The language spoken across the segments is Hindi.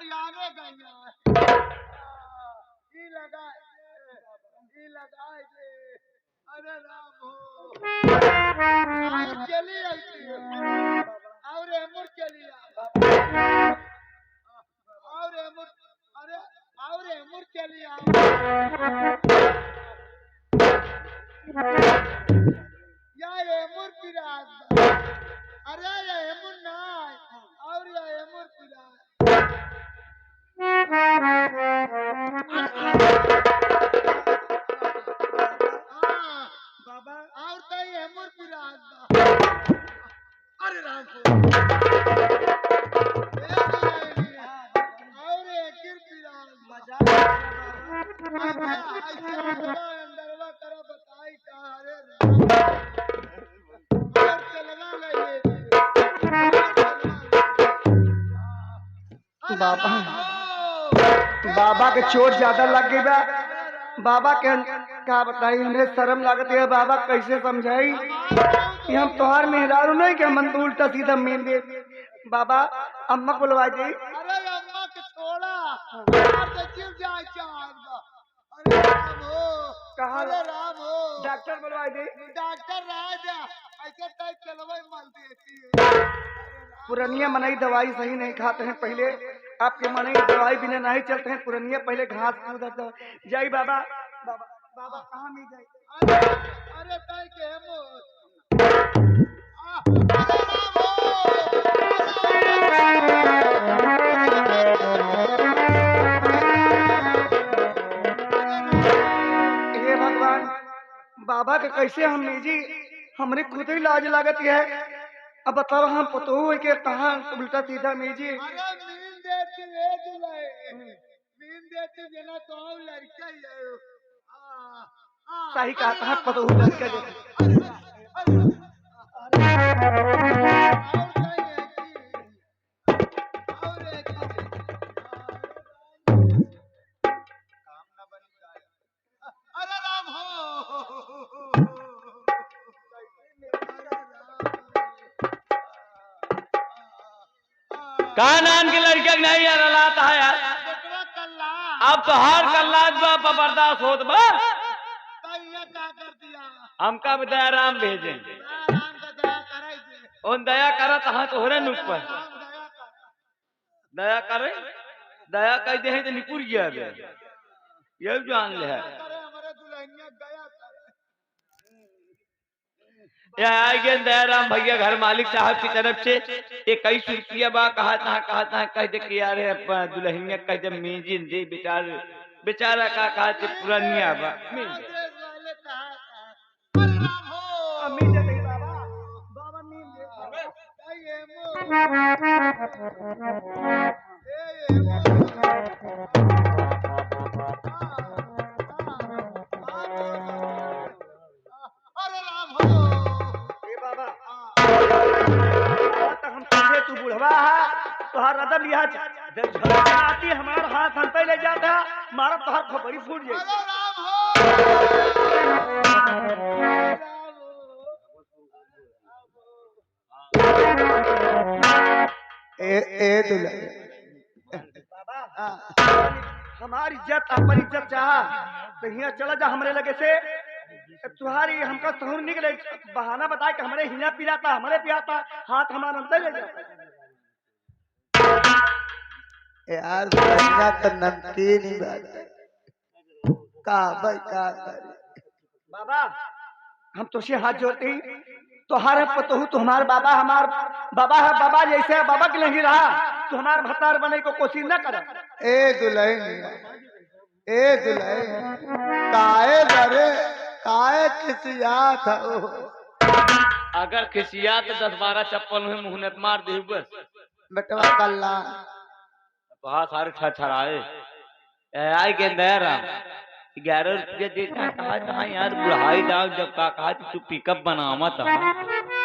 हरियाणा गई लगाए दे। अरे राम हो चली और एमुर चली और एमुर अरे और एमुर चली या एमुर पिराज अरे या एमुर ना और या एमुर पिराज बाबा और तो एमुर पिराज अरे राम हो और एक पिराज मजा अंदरवा करा बताई का अरे और चलना लगे बाबा बाबा के चोट ज्यादा लग गई बा। बाबा के क्या बताई हमरे शर्म लागत है। बाबा कैसे समझाई कि हम तोहार मेहरारू नहीं कि मन तो उल्टा सीधा मीन दे। बाबा अम्मा बुलवा दी। अरे अम्मा के छोड़ा यार तो जीव जाए चार अरे राम हो कहाँ अरे राम हो डॉक्टर बुलवा दी। डॉक्टर राजा ऐसे टाइप चलवाई माल देती है। पुरनिया मनई दवाई सही नहीं खाते हैं। पहले आपके मनई दवाई बिना नहीं चलते हैं। पुरनिया पहले घास कूदत जाई। बाबा बाबा बाबा कहाँ मिल जाए। अरे ताई के मो अरे राम हो हे भगवान बाबा के कैसे हम लीजी हमरे खुद ही लाज लागत है। अब बताओ हम पतो है कि कहाँ उल्टा सीधा मीजी। अरे नींद देती ले जुलाई नींद देती बिना तो लड़का ही है। सही कहा कहाँ पतो लड़का जैसे अरे राम हो कहा नाम की लड़का नहीं यार लाता है यार। अब तो हार कल्लाद बा बर्दाश्त होत बा। हमका भी दया राम भेजे उन दया करत हाँ तोहरे नुक पर दया करे दया कह दे तो निपुर गया ये जान ले है। आई गए दयाराम भैया घर मालिक साहब की तरफ से 21 रुपया बा कहा था कह दे कि यार दुल्हनिया कह दे मीजिन दे बेचारा का कहा थे पुरानिया बा तू बुढ़वा है तोहार रदम लिहा आती हमारा हाथ हम पे ले जाता मारा तोहार खोपड़ी फूट जाए। हमारी इज्जत अपन इज्जत चाह तो यहाँ चला जा हमरे लगे से तुम्हारी हमका सहूर निकले बहाना बताए कि हमारे हिना पिलाता हमारे पियाता हाथ हमारा अंदर ले जाता यार बन्ना तो नमकीन ही बात है का भाई का बाबा हम तुझसे हाथ जोड़ते ही तो हर पतहू तो हमारे बाबा हमार बाबा है बाबा जैसे बाबा के नहीं रहा तो हमारे भतार बने को कोशिश न कर। ए दुल्हन काहे बरे काहे खिसियात हो अगर खिसिया तो 10-12 चप्पल में मुहनत मार दे बस बेटवा कल्ला बहुत सारे छछराए आई गए दयाराम 11 रुपया देता कहा यार बुढ़ाई दाव जब का कहा तू पिकअप बनावा था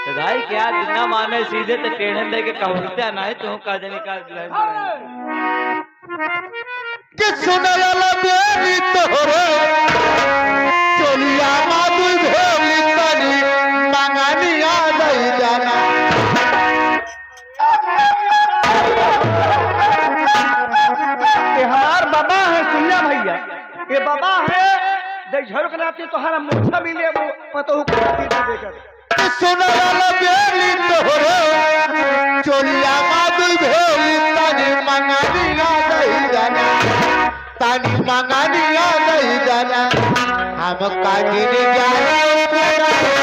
तो भाई क्या जितना माने सीधे तो टेढ़े दे के कहते ना है तो का जने का कि सुनला बेरी तोरे चलिया मादुई भेली तनी मंगानिया दई जाना ये बाबा है दे झरोक नाते तोहरा मोछा भी ले पतो को दे देकर सुना वाला बेली तोहरे चोलिया मादुल भेली तानी मंगानिया नहीं जाना तानी मंगानिया नहीं जाना हम काजी ने जाना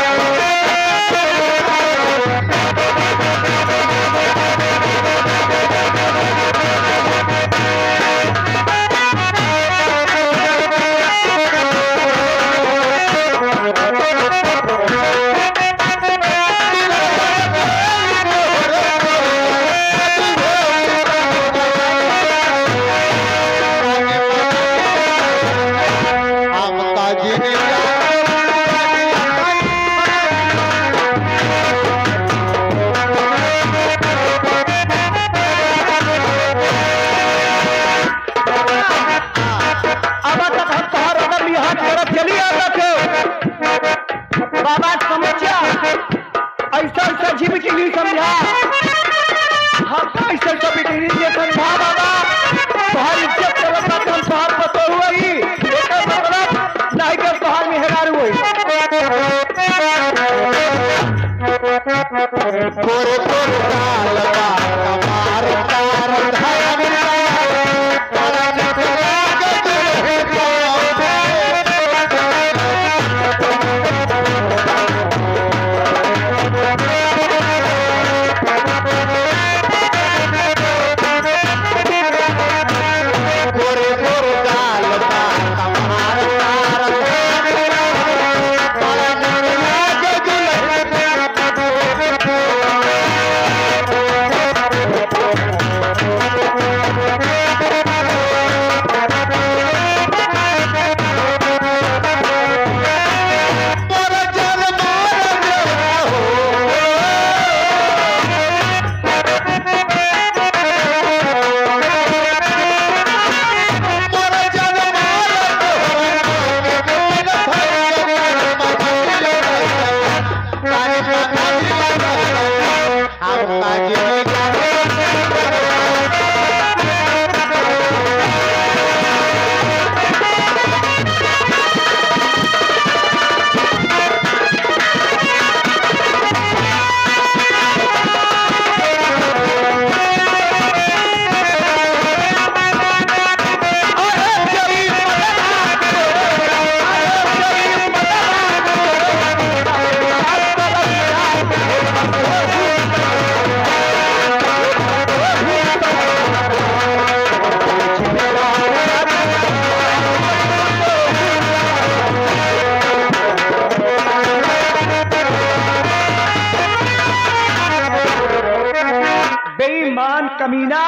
कमीना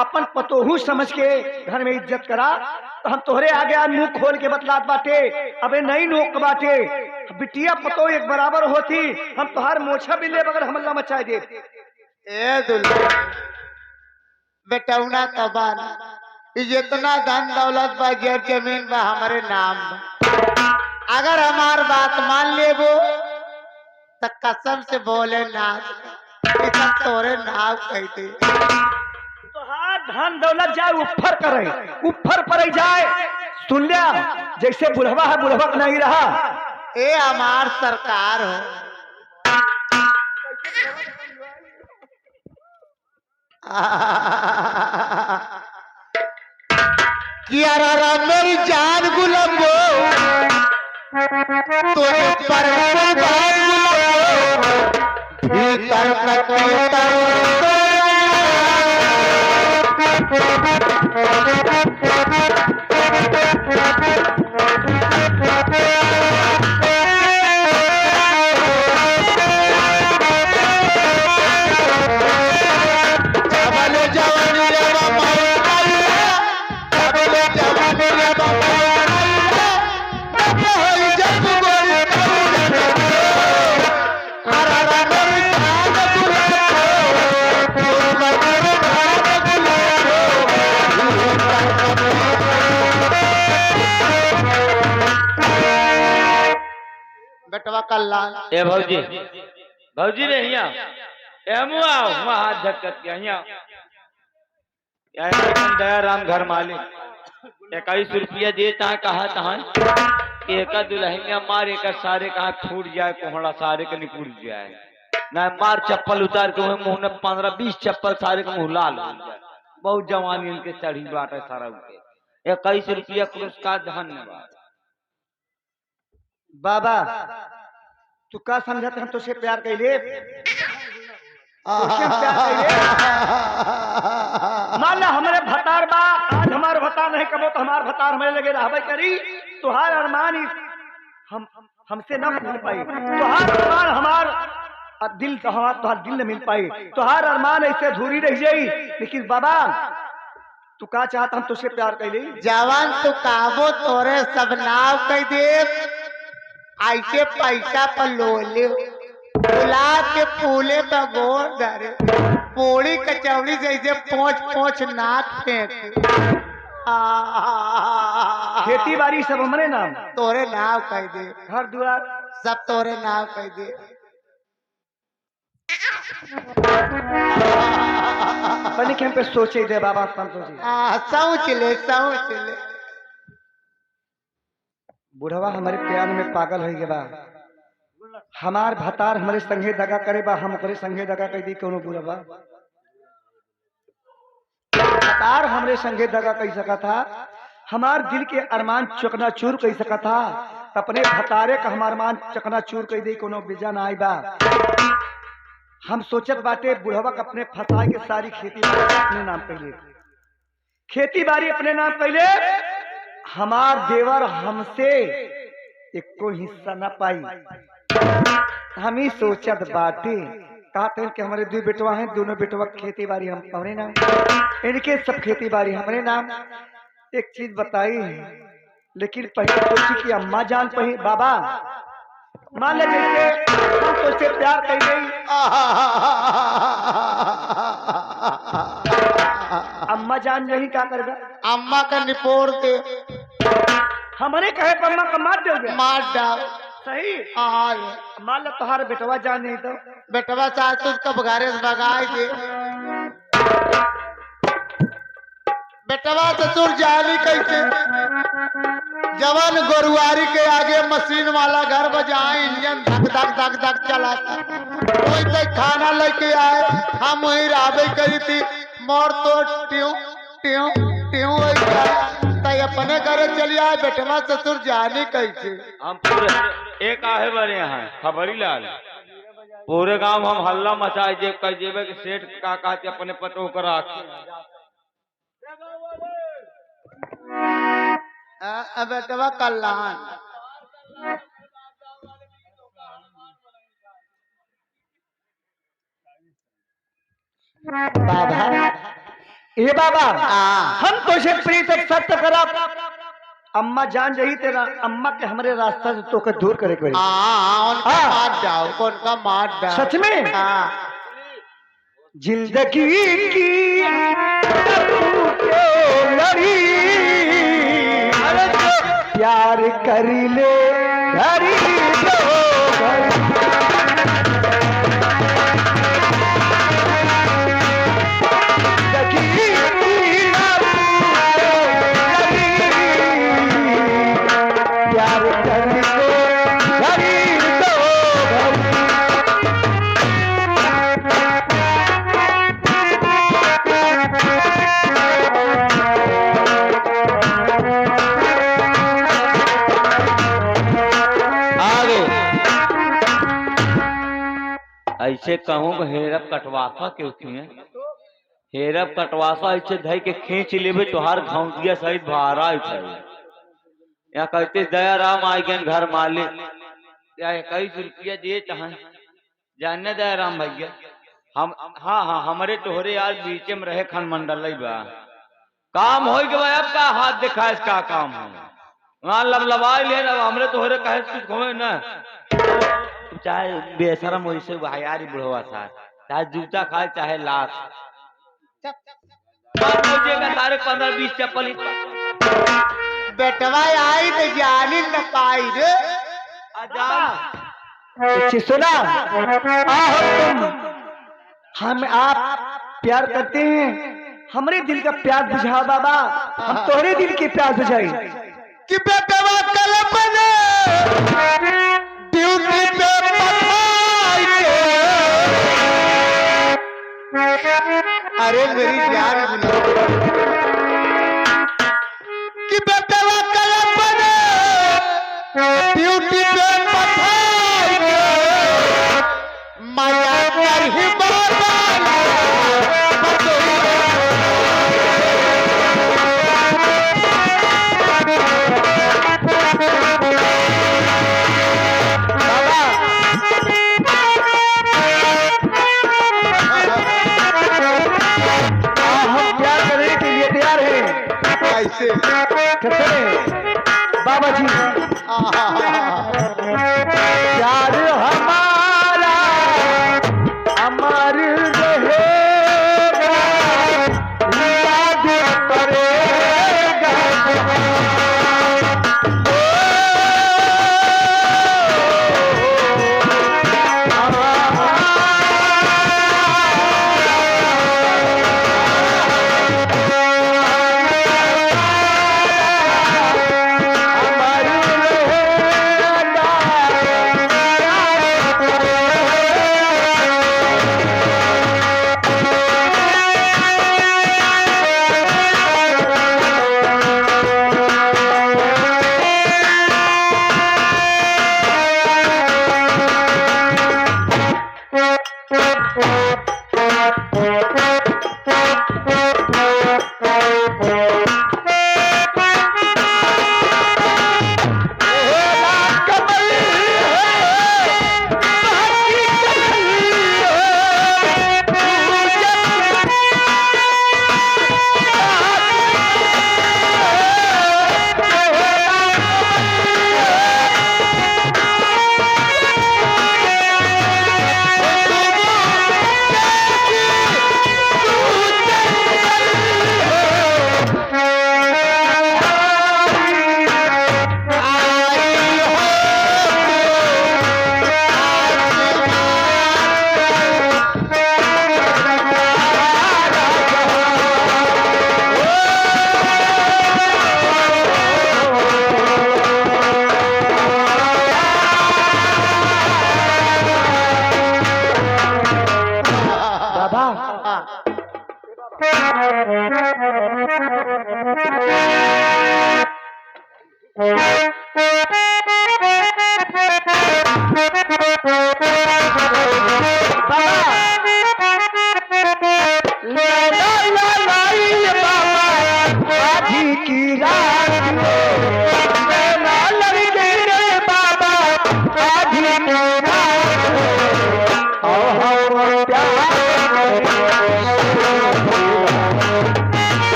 अपन पतोहू समझ के घर में इज्जत करा तो हम तोहरे आगे आज मुंह खोल के बतलात बाटे अबे नहीं नोक बाटे बिटिया पतो एक बराबर होती हम तोहार मोछा भी ले बगैर हमला मचाए दे ए दुल्हा बेटौना तबान जितना धन दौलत बा जर जमीन बा हमारे नाम बा अगर हमार बात मान लेबो तो कसम से बोले ना तोरे नाम कहते तोहार धन दौलत जाए ऊपर करे ऊपर पड़े जाए सुन लिया जैसे बुढ़वा है बुढ़वा नहीं रहा ए हमार सरकार हो किया रा मेरी जान गुलाबो तुझे पर भीतर बेटवा कल्याण ए भौजी भौजी रे हिया एमु आओ वहां हाथ झटकत के हिया दया राम घर मालिक ₹21 दे चाहे कहा चाहे एक दुल्हनिया मार एक सारे कहा फूट जाए कोहड़ा सारे के निपुट जाए ना मार चप्पल उतार के मुंह में 15-20 चप्पल सारे के मुंह लाल हो जाए। बहुत जवानी इनके चढ़ी बात है सारा उनके। ₹21 पुरस्कार धन्यवाद। बाबा तू का समझत हम तुझसे प्यार कैले मान ला हमारे भतार बा आज हमार भतार नहीं कबो तो हमार भतार हमारे लगे रहबे करी तुहार अरमान हमसे न मिल पाई तुहार अरमान हमार दिल तो हमार तुहार दिल न मिल पाई तुहार अरमान ऐसे अधूरी रह जाई। लेकिन बाबा तू का चाहता हम तुझसे प्यार कैली जवान तू काबो तोरे सब नाव कह दे ऐसे पैसा पर लोले गुलाब के फूले पर गोर धरे पूरी कचौड़ी जैसे पोंछ नाक फेंक खेती बाड़ी सब हमारे नाम तोरे नाव कह दे घर द्वार सब तोरे नाव कह दे। बनी के हम पे सोचे दे बाबा सोचे सोच ले बुढ़वा हमारे प्यार में पागल हो गए बा हमार भतार हमारे संगे दगा करे बा हम ओकरे संगे दगा कर दी कोनो बुढ़वा भतार हमरे संगे दगा कर सका था हमार दिल के अरमान चकनाचूर कर सका था अपने भतारे का हमार मान चकनाचूर कर दी कोनो बिजा ना आई बा। हम सोचत बाटे बुढ़वा का अपने फंसा के सारी खेती बाड़ी अपने नाम पहले खेती बाड़ी अपने नाम पहले हमार देवर हमसे एको हिस्सा न पाई। हम ही सोचत बाटे कहते कि हमारे 2 बेटवा हैं दोनों बेटवा खेती बाड़ी हम हमारे नाम इनके सब खेती बाड़ी हमारे नाम। एक चीज बताई लेकिन पहले सोची कि अम्मा जान पही बाबा मान ले जैसे हम तो से प्यार कर गई अम्मा जान नहीं क्या करेगा अम्मा का निपोड़ दे हमारे कहे पर अम्मा का मार दोगे मार डाल सही मान लो तुम्हारे बेटवा जान नहीं तो बेटवा सास उसका बघारे से भगाए दे बेटवा ससुर जाली कैसे जवान गोरुआरी के आगे मशीन वाला घर बजाए इंजन धक धक धक धक चलाता कोई तक खाना लेके आए हम वही राबे करी थी मोर तो ट्यों ट्यों ट्यों अपने घरे चली आए बेटवा ससुर जानी कैसे। हम पूरे एक आहे बने हैं खबरी लाल पूरे गांव हम हल्ला मचाए जेब कर जेबे के सेठ का कहते अपने पटो कर बेटवा कल्याण बाबा ए बाबा हम तुझे प्रीत एक सत्य करा अम्मा जान रही तेरा अम्मा के हमारे रास्ता से तो के दूर करे कोई उनका मार जाओ उनका मार जाओ सच में जिंदगी की लड़ी प्यार कर ले घड़ी दो प्यार कर ले घड़ी दो ऐसे कहूँ हेरब कटवासा के उसमें हेरब कटवासा ऐसे धई के खींच लेबे तोहार घौंटिया सहित भारा या कहते दया राम आई गए घर मालिक या ₹21 दिए चाहे जानने दया राम भैया हम हाँ हमारे तोहरे यार बीचे में रहे खन मंडल बा काम हो गया अब का हाथ दिखा इसका काम हो वहाँ लबलबाई ले हमरे तोहरे कहे कुछ घूमे न चाहे बेशरम वैसे यार बुढ़वा सा चाहे जूता खाए चाहे लाख सारे 15-20 चप्पल बेटवा आई तो जानी न पाई रे सुना तुम हम आप प्यार करते हैं हमरे दिल का प्यास बुझा बाबा, हम तोहरे दिल की प्यास बुझाई। कि बेटवा कल्पना ड्यूटी पे पठाई के, अरे मेरी जान बुला कि बेटवा कल्पना ड्यूटी पे पठाई के, माया कर ही बाबा कैसे बाबा जी प्यार हमारा अमर रहेगा, याद करेगा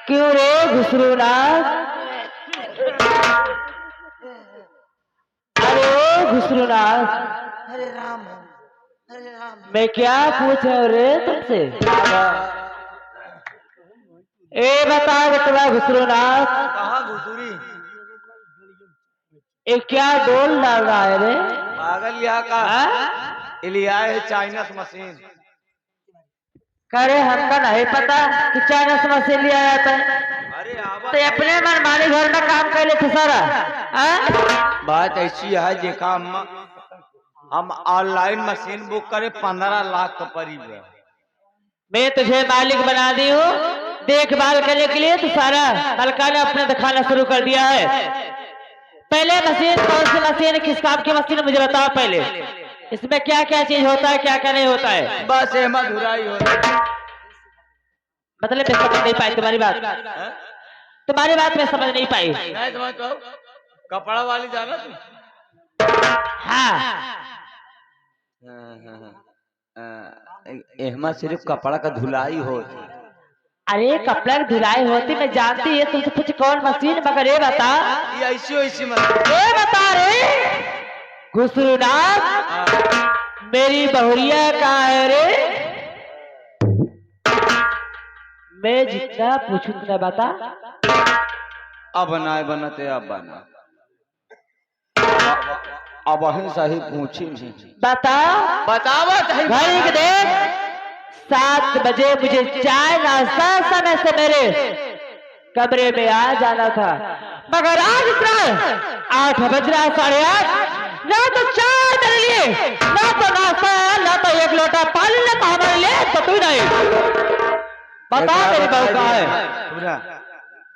क्यों रे घुसरूनाथ? अरे ओ घुसरूनाथ, हरे राम हरे राम। मैं क्या पूछ रहा हूँ रे तुमसे? ए बता बटवा घुसरूनाथ, कहा घुसुरी ये क्या डोल डाल रहा है रे? पागल यहाँ का हाँ? लिया है चाइनीस मशीन। करे हमका नहीं पता कि चाइना से मशीन लिया जाता है। अरे तो ये अपने मनमानी घर में काम कर लेते सारा। हाँ? बात ऐसी है देखा हम ऑनलाइन मशीन बुक करे 15 लाख का पड़ी है। मैं तुझे मालिक बना दी हूँ देखभाल करने के लिए। तो सारा हल्का ने अपने दिखाना शुरू कर दिया है। पहले मशीन कौन सी मशीन किस काम की मशीन मुझे बताओ पहले। इसमें क्या क्या चीज होता है क्या क्या नहीं होता है। बस अहमद हुराई होता है। मतलब मैं समझ नहीं पाई तुम्हारी बात। तुम्हारी बात मैं समझ नहीं पाई। नहीं समझ तो कपड़ा वाली जाना तुम। हाँ अहमद सिर्फ कपड़ा का धुलाई हो। अरे कपड़ा की धुलाई होती मैं जानती है। तुमसे पूछ कौन मशीन मगर ये बता। ये ऐसी मशीन। ये बता रे घुसरुनाथ मेरी बहुरिया कहाँ है रे? मैं जितना पूछूं उतना बता। अब बनाए बनते अब बना अब वही सही पूछी बता बतावा घड़ी के देख 7 बजे मुझे चाय नाश्ता समय से मेरे कमरे में आ जाना था। मगर आज इतना 8 बज रहा 8:30 ना तो चाय मेरे लिए ना तो नाश्ता ना तो एक लोटा पानी ना तो हमारे लिए तो तू नहीं। बता मेरी बहू कहाँ है?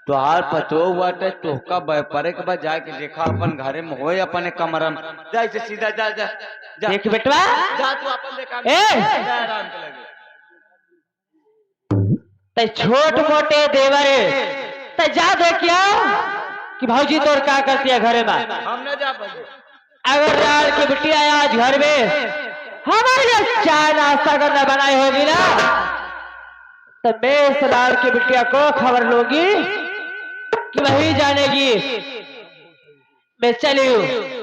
तुहार पतो बाटे तोहका व्यापारे के बाद जाके देखा अपन घरे में होए अपने कमरा में जा से सीधा जा जा जा देख बेटवा जा तू अपन देखा ए! जा आराम के लगे। ते छोट मोटे देवर ते जा देखियो कि भौजी तोर क्या करती है घरे में। हम न जा पाए। अगर लाल की बिटिया आज घर में हमारे लिए चाय नाश्ता करना बनाई होगी ना तो मैं इस लाल की बिटिया को खबर लूंगी कि वही जानेगी। मैं चली हूँ।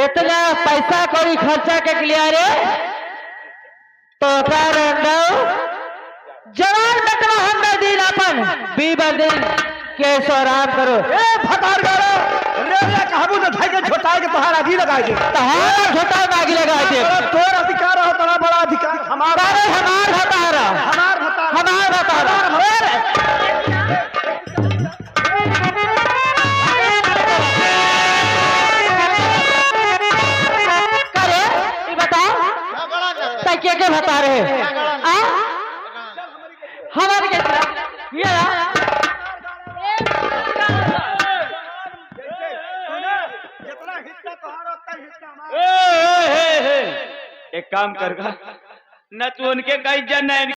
इतना पैसा कोई खर्चा के लिए रे तो जवान बटवा हम दिन अपन 20 दिन कैसे आराम करो। फटार गाड़ो रे रे कहबू तो भाई के झोटा के तोहार आगी लगाए दे। तोहार झोटा में आगी लगाए दे। तोर अधिकार हो तोरा बड़ा अधिकार हमारा हमार भतारा हमार भतारा करे ये बताओ तकिया के बता रहे हमारे के ये जितना हिस्सा तोहार उतना हिस्सा हमारा। एक काम कर न तू उनके कहीं जन